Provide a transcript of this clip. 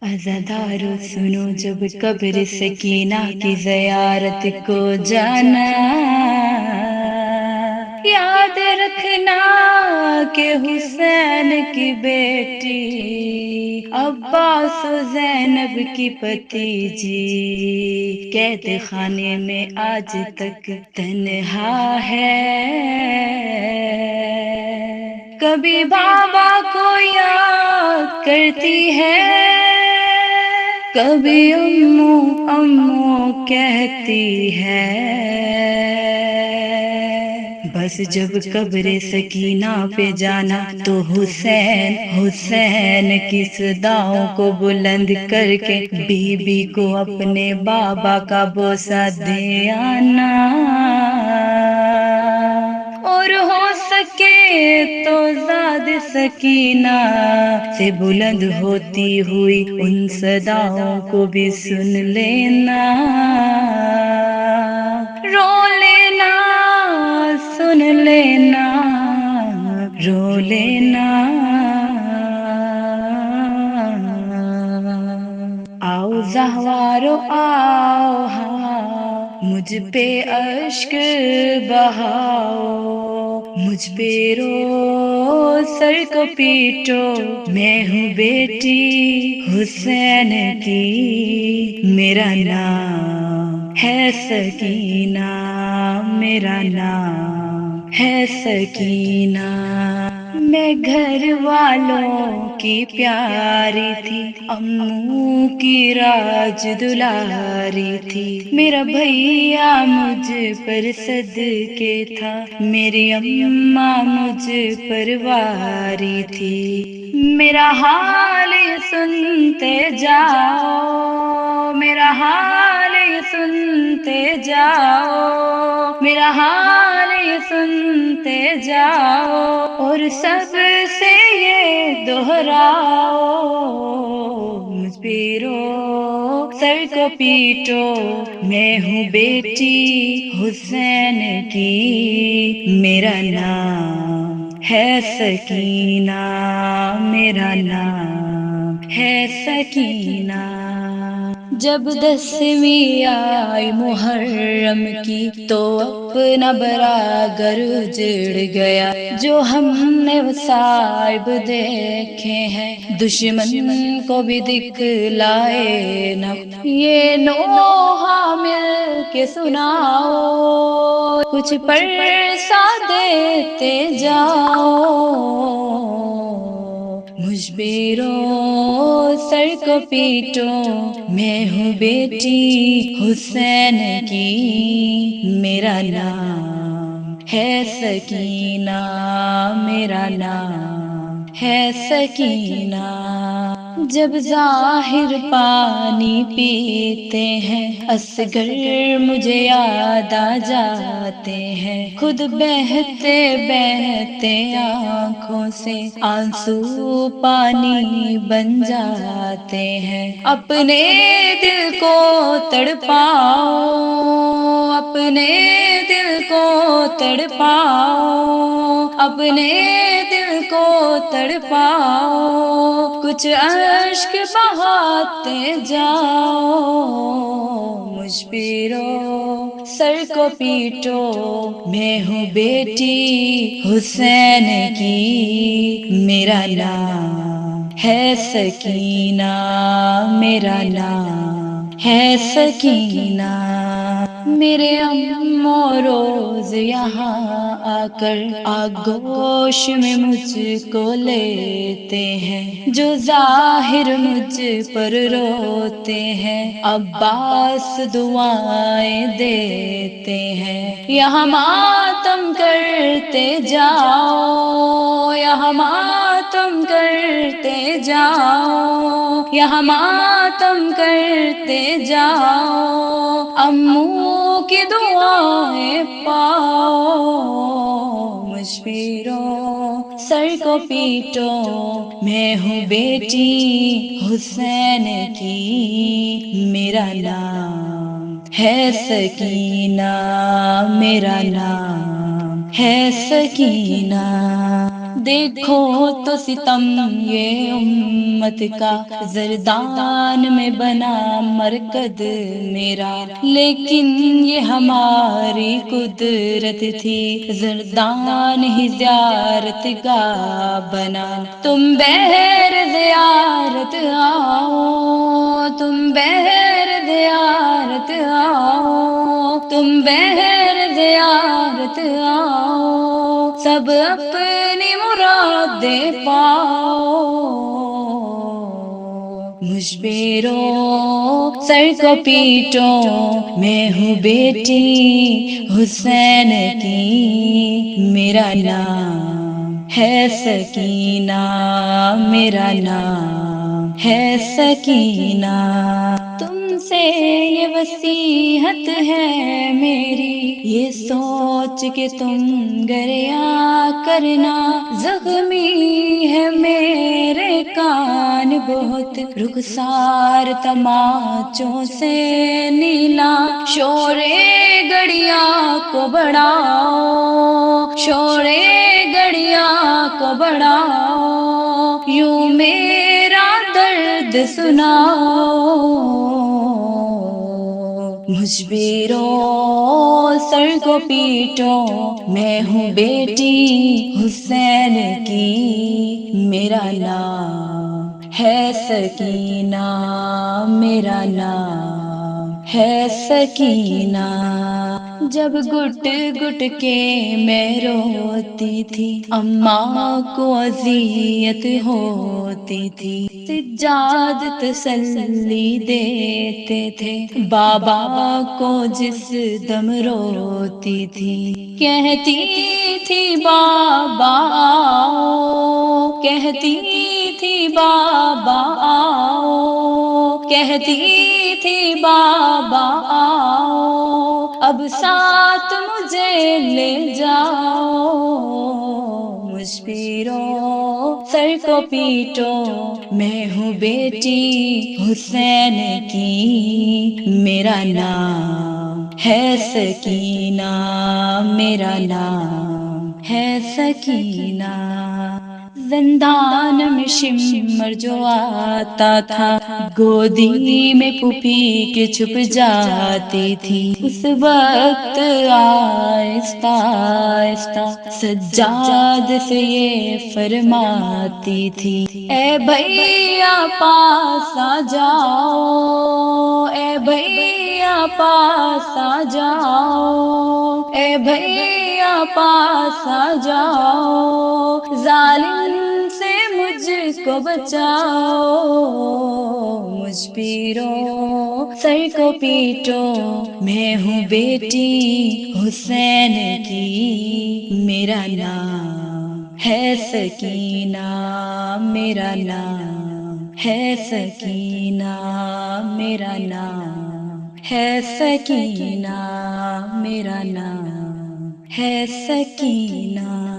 عزادارو سنو جب قبر سکینہ کی زیارت کو جانا، یاد رکھنا کہ حسین کی بیٹی عباس و زینب کی بھتیجی قید خانے میں آج تک تنہا ہے۔ کبھی بابا کو یاد کرتی ہے، کبھی امو امو کہتی ہے، بس جب قبر سکینہ پہ جانا تو حسین حسین کی صداؤں کو بلند کر کے بی بی کو اپنے بابا کا بوسہ دے آنا، اور ہو سکے تو زاد سکینہ سے بلند ہوتی ہوئی ان صداؤں کو بھی سن لینا، رو لینا، سن لینا، رو لینا۔ آؤ زہوارو آؤ ہاں، مجھ پہ اشک بہاؤ، مجھ پہ رو سر کو پیٹو، میں ہوں بیٹی حسین کی، میرا نام ہے سکینہ، میرا نام ہے سکینہ۔ میں گھر والوں کی پیاری تھی، امو کی راج دلاری تھی، میرا بھیا مجھ پر صدقے تھا، میری اماں مجھ پر واری تھی۔ میرا حال سنتے جاؤ، میرا حال سنتے جاؤ، میرا حال سنتے جاؤ، اور سب سے یہ دہراؤ، مجھ پہ رو سر کو پیٹو، میں ہوں بیٹی حسین کی، میرا نام ہے سکینہ، میرا نام ہے سکینہ۔ جب 10ویں آئی محرم کی تو اپنا براگر اجڑ گیا، جو ہم نے مصائب دیکھے ہیں دشمن کو بھی دکھلائے نہ، یہ نوحہ مل کے سناؤ، کچھ پرسا دیتے جاؤ، مجھ پہ رو سر کو پیٹو، میں ہوں بیٹی حسین کی، میرا نام ہے سکینہ، میرا نام ہے سکینہ۔ جب ظاہر پانی پیتے ہیں اصغر مجھے یاد آ جاتے ہیں، خود بہتے بہتے آنکھوں سے آنسو پانی بن جاتے ہیں، اپنے دل کو تڑپاؤ، اپنے دل کو تڑپاؤ، اپنے دل کو تڑپاؤ، کچھ اشک بہاتے جاؤ، مجھ پہ رو سر کو پیٹو، میں ہوں بیٹی حسین کی، میرا نام ہے سکینہ، میرا نام ہے سکینہ۔ میرے امو روز یہاں آ کر آغوش میں مجھ کو لیتے ہیں، جو ظاہر مجھ پر روتے ہیں عباس دعائیں دیتے ہیں، یہاں ماتم کرتے جاؤ، یہاں ماتم کرتے جاؤ، یہاں ماتم کرتے جاؤ، امو کی دعائیں پاؤ، مجھ پہ رو سر کو پیٹو، میں ہوں بیٹی حسین کی، میرا نام ہے سکینہ، میرا نام ہے سکینہ۔ دیکھو تو ستم یہ امت کا، زردان میں بنا مرکز میرا، لیکن یہ ہماری قدرت تھی، زردان ہی زیارت گاہ بنا۔ تم بہر زیارت آؤ، تم بہر زیارت آؤ، تم بہر زیارت آؤ، سب اپنی مرادیں پاؤ۔ مجھ پہ رو سر کو پیٹو، میں ہوں بیٹی حسین کی، میرا نام ہے سکینہ، میرا نام ہے سکینہ۔ تم سے یہ وصیحت ہے میری، یہ سوچ کے تم گریا کرنا، زخمی ہے میرے کان بہت، رخسار تماچوں سے نیلا، شور گڑیا کو بڑھاؤ، شور گڑیا کو بڑھاؤ، یوں میرا درد سناؤ۔ مجھ پہ رو سر کو پیٹو، میں ہوں بیٹی حسین کی، میرا نام ہے سکینہ، میرا نام ہے سکینہ۔ جب گٹ گٹ کے میں روتی تھی، اماں کو اذیت ہوتی تھی، سجاد تسلی دیتے تھے، بابا کو جس دم روتی تھی، کہتی تھی بابا آؤ، کہتی تھی بابا آؤ، کہتی تھی بابا آؤ، اب ساتھ مجھے لے جاؤ۔ مجھ پہ رو سر کو پیٹو، میں ہوں بیٹی حسین کی، میرا نام ہے سکینہ، میرا نام ہے سکینہ۔ زندان میں شمر جو آتا تھا، گودی میں پھوپھی کے چھپ جاتی تھی، اس وقت آہستہ آہستہ سجاد سے یہ فرماتی تھی، اے بھیا پاس آ جاؤ، اے بھیا پاس آ جاؤ، اے بھیا پاس آ جاؤ، ظالم سے مجھ کو بچاؤ۔ مجھ پہ رو سر کو پیٹو، میں ہوں بیٹی حسین کی، میرا نام ہے سکینہ، میرا نام ہے سکینہ، میرا نام ہے سکینہ، میرا نام ہے سکینہ۔